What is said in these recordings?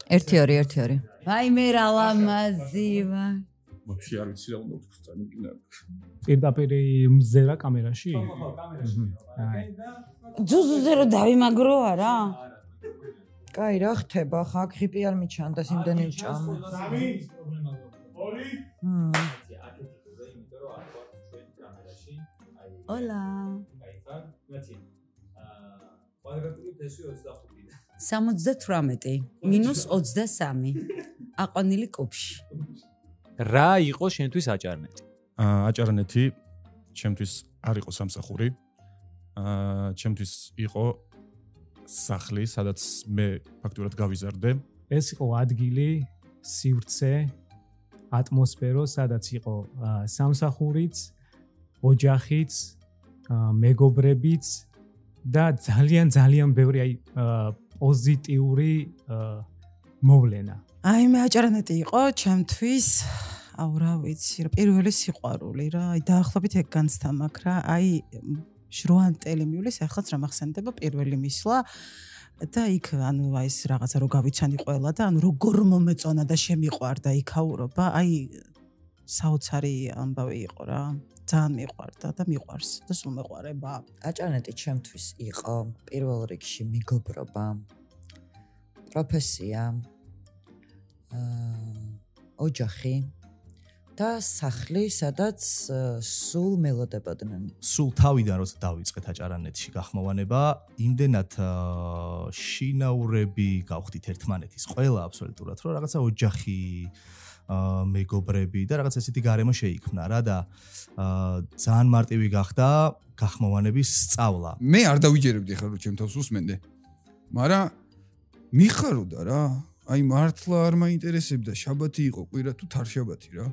1-2 აი მე რა ლამაზი ვარ вообще არ ვიცი რა უნდა ვწამიგინა პირდაპირ მზერა კამერაში ძუძუზე რომ დავიმაგრო არა კაი რა ხდება ხა გრიპი არ მიჩანდა იმდენი ვჭამა 3 პრობლემა 2 Hola. კვადრატული ფესი 25-დან. 78 - 23. აყვანილი კუბში. რა იყო შენთვის აჭარნეთი? აჭარნეთი ჩემთვის არ იყო სამსახური. ჩემთვის იყო სახლი, სადაც მე ფაქტურად გავიზარდე. ეს იყო ადგილი, სივრცე, ატმოსფერო, სადაც იყო სამსახურიც, ოჯახიც, მეგობრებიც და ძალიან ბევრი აი პოზიტიური მოვლენა. აი მე აჭარნეთი იყო ჩემთვის, აუ რა ვიცი, პირველი სიყვარული რა, აი დაახლოებით ეგ განცდა მაქვს რა, აი ჟრუანტელი მივლის, ახლაც რა მახსენდება პირველი მისვლა და იქ ანუ აი ეს რაღაცა რო გავიცანი ყველა და ანუ როგორ მომეწონა და შემიყვარდა იქაურობა, აი საოცარი ამბავი იყო რა. ძალიან მიყვარდა და მიყვარს და სულ მეყვარება. აჭარნეთი ჩემთვის იყო პირველ რიგში მეგობრობა, პროფესია, ოჯახი და სახლი, სადაც სულ მელოდებოდნენ. სულ თავიდან როცა დავიწყეთ აჭარანეთში გახმოვანება, იმდენად შინაურები გავხდით ერთმანეთის ყველა აბსოლუტურად, რომ რაღაცა ოჯახი მეგობრები და რაღაც ესეთი გარემო შეიქმნა რა და ძალიან მარტივი გახდა გახმოვანების სწავლა. მე არ დავიჯერებდი ხარ რომ ჩემ თავს უსმენდე. მაგრამ მიხაროდა რა. აი მართლა არ მაინტერესებდა შაბათი იყო კვირა თუ თარშაბათი რა.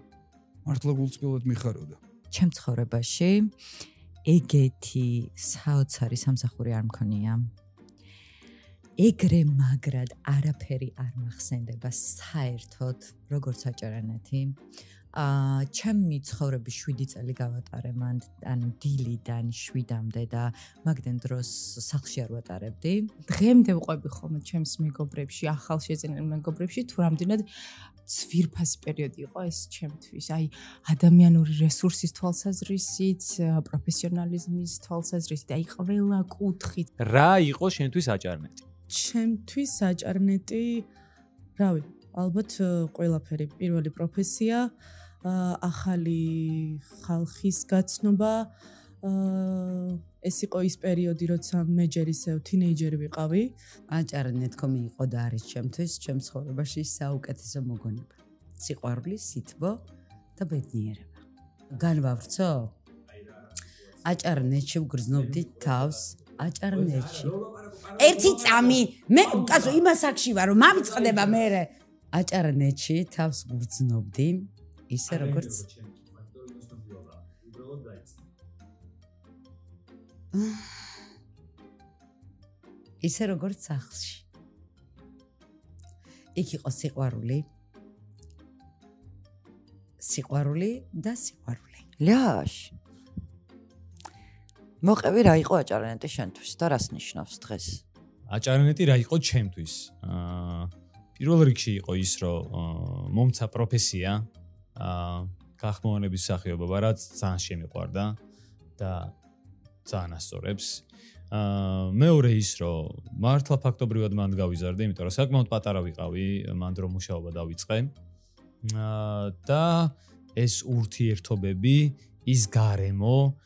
მართლა გულწრფელად მიხაროდა. ჩემ ცხოვრებაში ეგეთი საოცარი სამსახური არ მქონია. ეგრე მაგრად არაფერი არ მახსენდება საერთოდ როგორც აჭარანეთი. ჩემი ცხოვრების 7 წელი გავატარე მან, ანუ დილიდან 7-მდე და მაგდენ დროს სახლში არ ვატარებდი. დღემდე ვყვები ხოლმე ჩემს მეგობრებში, ახალ შეძენილ მეგობრებში, თუ რამდენად ძვირფასი პერიოდი იყო ეს ჩემთვის. აი ადამიანური რესურსის თვალსაზრისით, პროფესიონალიზმის თვალსაზრისით, აი ყველა კუთხით. რა იყო შენთვის აჭარნეთი? ჩემთვის აჭარნეთი, რავი, ალბათ ყველაფერი, პირველი პროფესია, ახალი ხალხის გაცნობა, ეს იყო ის პერიოდი, როცა მე ჯერ ისევ თინეიჯერი ვიყავი. აჭარნეთქომი იყო და არის ჩემთვის, ჩემ ცხოვრებაში საუკეთესო მოგონება. სიყვარული, სითბო და ბედნიერება. განვავრცო? აჭარნეთში ვგრძნობდი თავს. აჭარნეთში. ერთი წამი, მე კაცო იმას აქში ვარ, რომ მავიწყდება მერე. აჭარნეთში თავს ვგრძნობდი, ისე როგორც ისე როგორც სახლში. იქ იყო სიყვარული და სიყვარული. ლიაშ მოყევი რა იყო აჭარნეთი შენთვის და რას ნიშნავს დღეს? აჭარნეთი რა იყო ჩემთვის? პირველ რიგში იყო ის, რომ მომცა პროფესია, გახმოვანების სახეობა, რაც ძალიან შემიყვარდა და ძალიან ასწორებს. მეორე ის, რომ მართლა ფაქტობრივად მანდ გავიზარდე, იმიტომ რომ საკმაოდ პატარა ვიყავი, მანდ რომ მუშაობა დავიწყე. და ეს ურთიერთობები, ის გარემო,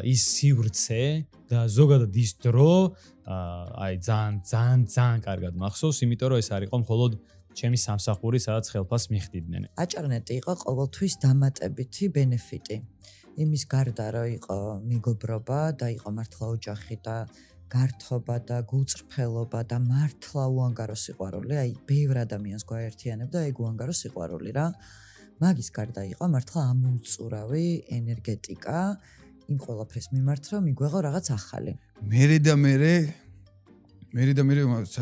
ის სივრცე და ზოგადად ის დრო აი ძალიან კარგად მახსოვს, იმიტომ რომ ეს არ იყო მხოლოდ ჩემი სამსახური, სადაც ხელფას მიხდიდნენ. აჭარნეთი იყო ყოველთვის დამატებითი ბენეფიტი. იმის გარდა რომ იყო მეგობრობა და იყო მართლა ოჯახი და გართობა და გულწრფელობა და მართლა უანგარო სიყვარული, აი ბევრ ადამიანს გვაერთიანებდა ეგ უანგარო სიყვარული რა. მაგის გარდა იყო მართლა ამოუწურავი ენერგეტიკა იმ ყველაფრის მიმართ, რომ მიგვეღო რაღაც ახალი. მერე და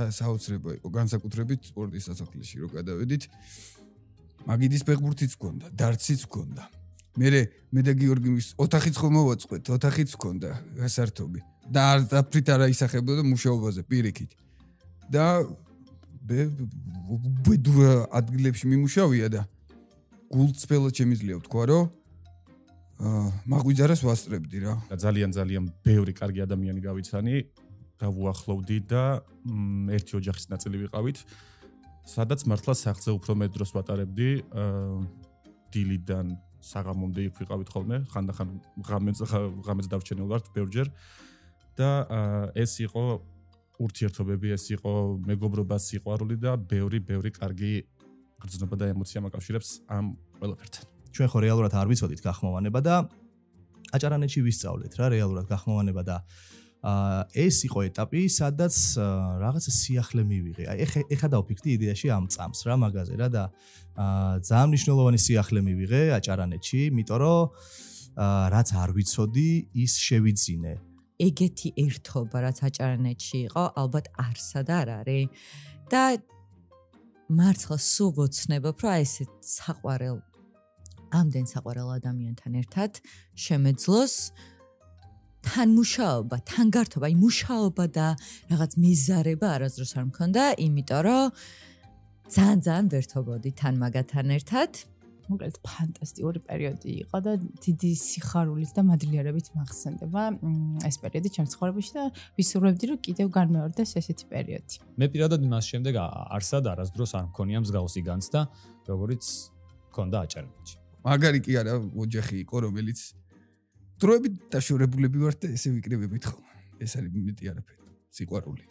საოცრება იყო განსაკუთრებით სპორტის სასახლეში რო გადავედით. მაგიდის ფეხბურთიც გქონდა, დარტსიც გქონდა. მე და გიორგიმის ოთახიც ხომ მოვაწყვეთ, ოთახიც გქონდა გასართობი. და არაფრით არ აისახებოდა მუშაობაზე პირიქით. და ბედურ ადგილებში მიმუშავია და გულწრფელად შემიძლია ვთქვა, რომ მაგვიძარას ვასწრებდი რა. და ძალიან ბევრი კარგი ადამიანი გავიცანი, გავუახლოვდი და ერთი ოჯახის ნაწილი ვიყავით, სადაც მართლა სახლზე უფრო მეტ დროს ვატარებდი, დილიდან საღამომდე იქ ვიყავით ხოლმე, ხანდახან ღამეც დავრჩენილ ვართ ბევრჯერ და ეს იყო ურთიერთობები, ეს იყო მეგობრობა, სიყვარული და ბევრი კარგი გრძნობა და ემოცია მაკავშირებს ამ ყველაფერთან. ჩვენ ხო რეალურად არ ვიცოდით გახმოვანება და აჭარანეთში ვისწავლეთ რა რეალურად გახმოვანება და ეს იყო ეტაპი, სადაც რაღაცა სიახლე მივიღე. აი ეხა დავფიქრდი იდეაში ამ წამს რა მაგაზე რა და ძალიან მნიშვნელოვანი სიახლე მივიღე აჭარანეთში, იმიტომ რომ რაც არ ვიცოდი, ის შევიძინე. ეგეთი ერთობა რაც აჭარანეთში იყო, ალბათ არსად არ არის და მართლა სულ ვოცნებობ, რომ ესეთ ამდენ საყვარელ ადამიანთან ერთად შემეძლოს თან მუშაობა, თან გართობა, აი მუშაობა და რაღაც მიზარება არასდროს არ მქონდა, იმიტომ რომ ძალიან ვერთობოდი თან მაგათან ერთად. მოკლედ ფანტასტიკური პერიოდი იყო და დიდი სიხარულით და მადლიერებით მახსენდება ეს პერიოდი ჩემს ცხოვრებაში და ვისურვებდი რომ კიდევ განმეორდეს ესეთი პერიოდი. მე პირადად მას შემდეგ არსად არასდროს არ მქონია მსგავსი განცდა, როგორც მქონდა აჭარანეთში. მაგარი კი არა ოჯახი იყო, რომელიც დროებით დაშორებულები ვართ და ესე ვიკრებებით ხოლმე. ეს არის მეტი არაფერი, სიყვარული.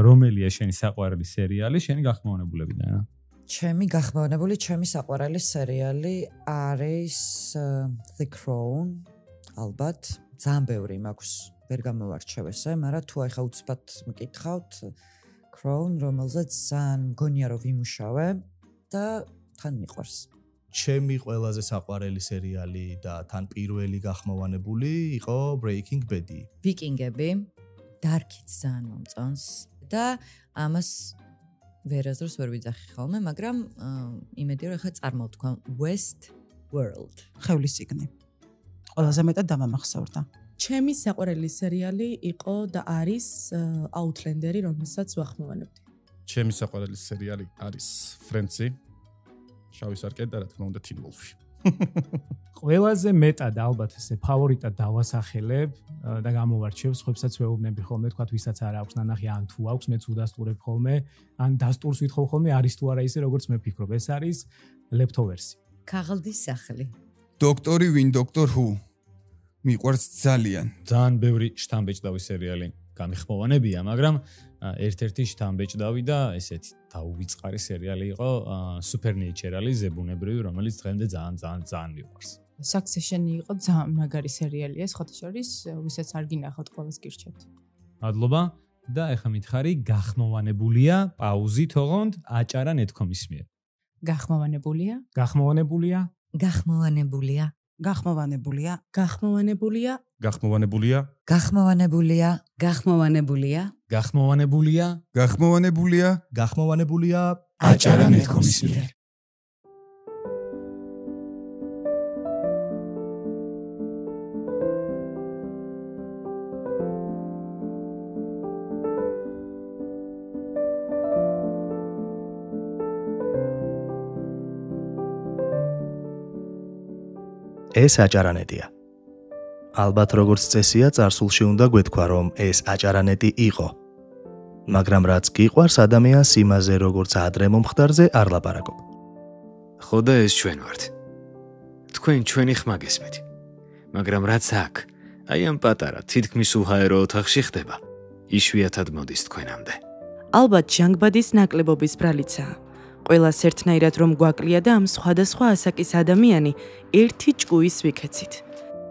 რომელია შენი საყვარელი სერიალი, შენი გახმოვანებულებიდან რა? ჩემი გახმოვანებული, ჩემი საყვარელი სერიალი არის The Crown. ალბათ ძალიან ბევრი მაქვს, ვერ გამოვარჩევ ესე, მაგრამ თუ ახლა უცბად მკითხავთ Crown, რომელზეც ძალიან მგონია რომ ვიმუშავე და თან მიყვარს. ჩემი ყველაზე საყვარელი სერიალი და თან პირველი გახმოვანებული იყო Breaking Bad. ვიკინგები, დარკიც ძალიან მომწონს და ამას ვერასდროს ვერ ვიძახი ხოლმე, მაგრამ იმედი რომ ახლა წარმოვთქვა West World. ხევლის ციგნი. ყველაზე მეტად დამამახსოვრდა. ჩემი საყვარელი სერიალი იყო და არის Outlander-ი, რომელსაც ვახმოვანებდი. ჩემი საყვარელი სერიალი არის Friends-ი. შავი სარკე და რა თქმა უნდა Teen Wolf-ი. ყველაზე მეტად ალბათ ესე ფავორიტად დავასახელებ და გამოვარჩევ, სხვებსაც ვეუბნები ხოლმე, თქვათ ვისაც არ აქვს ნანახი ან თუ აქვს, მეც უდასტურებ ხოლმე, ან დასტურს ვითხოვ ხოლმე, არის თუ არა ისე, როგორც მე ვფიქრობ. ეს არის Leftovers-ი. ქაღალდის სახლი. დოქტორი ვინ Doctor Who მიყვარს ძალიან. ძალიან ბევრი შთამბეჭდავი სერიალი გამიხმოვანებია, მაგრამ ერთ-ერთი შთამბეჭდავი და ესეთი დაუვიწყარი სერიალი იყო Supernatural-ი, ზებუნებრივი, რომელიც დღემდე ძალიან მიყვარს. Succession-ი იყო ძალიან მაგარი სერიალია, სხვათა შორის, ვისაც არ გინახავთ, ყველას გირჩევთ. მადლობა და ეხლა მითხარი გახმოვანებულია, პაუზით ოღონდ აჭარა.net.com-ის მიერ. გახმოვანებულია? გახმოვანებულია? გახმოვანებულია? გახმოვანებულია? გახმოვანებულია? გახმოვანებულია? გახმოვანებულია? გახმოვანებულია? გახმოვანებულია? გახმოვანებულია? გახმოვანებულია აჭარა.net.com-ის მიერ. ეს აჭარანეტია. ალბათ როგორც წესია, წარსულში უნდა გვეთქვა, რომ ეს აჭარანეტი იყო. მაგრამ რაც გიყვარს ადამიანს იმაზე, როგორც ადრე მომხდარზე არ ლაპარაკობ. ხო და ეს ჩვენ ვართ. თქვენ ჩვენი ხმა გესმით. მაგრამ რაც აქ, აი ამ პატარა, თითქმის უჰაერო ოთახში ხდება, იშვიათად მოდის თქვენამდე. ალბათ ჟანგბადის ნაკლებობის ბრალიცაა. ყველას ერთნაირად რომ გვაკლია და ამ სხვადასხვა ასაკის ადამიანი ერთი ჭკუის ვიქეცით.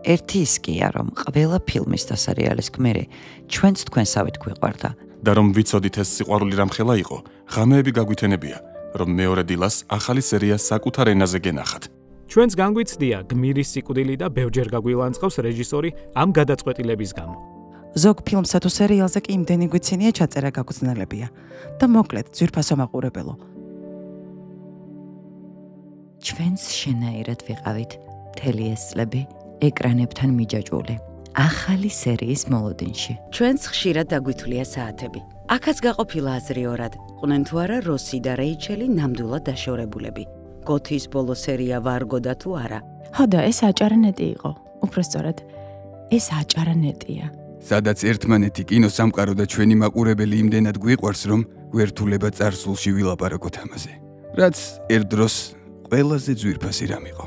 ერთი ის კია, რომ ყველა ფილმის და სერიალის გმირი ჩვენც თქვენსავით გვიყვარდა. და რომ ვიცოდით ეს სიყვარული რამხელა იყო, ღამეები გაგვითენებია, რომ მეორე დილას ახალი სერია საკუთარ ენაზე გენახათ. ჩვენც განგვიცდია გმირის სიკვდილი და ბევრჯერ გაგვილანწყავს რეჟისორი ამ გადაწყვეტილების გამო. ზოგ ფილმსა თუ სერიალზე კი იმდენი გვიცინია ჩაწერა გაგრძნელებია და მოკლედ ძვირფასო მაყურებელო. ჩვენც შენაირად ვიყავით მთელი ეს წლები ეკრანებთან მიჯაჭვული ახალი სერიის მოლოდინში. ჩვენც ხშირად დაგვითვლია საათები. აქაც გაყოფილა აზრი ორად. ყვნენ თუ არა როსი და რეიჩელი ნამდვილად დაშორებულები. გოთის ბოლო სერია ვარგოდა თუ არა. ხო და ეს აჭარანეტი იყო. უпростоრად ეს აჭარანეტია. სადაც ერთმანეთი კინოსამყარო და ჩვენი მაყურებელი იმდენად გვიყვარს, რომ გვერდულება წარსულში ვილაპარაკოთ ამაზე. რაც ერთ დროს ყველაზე ძვირფასი რამ იყო.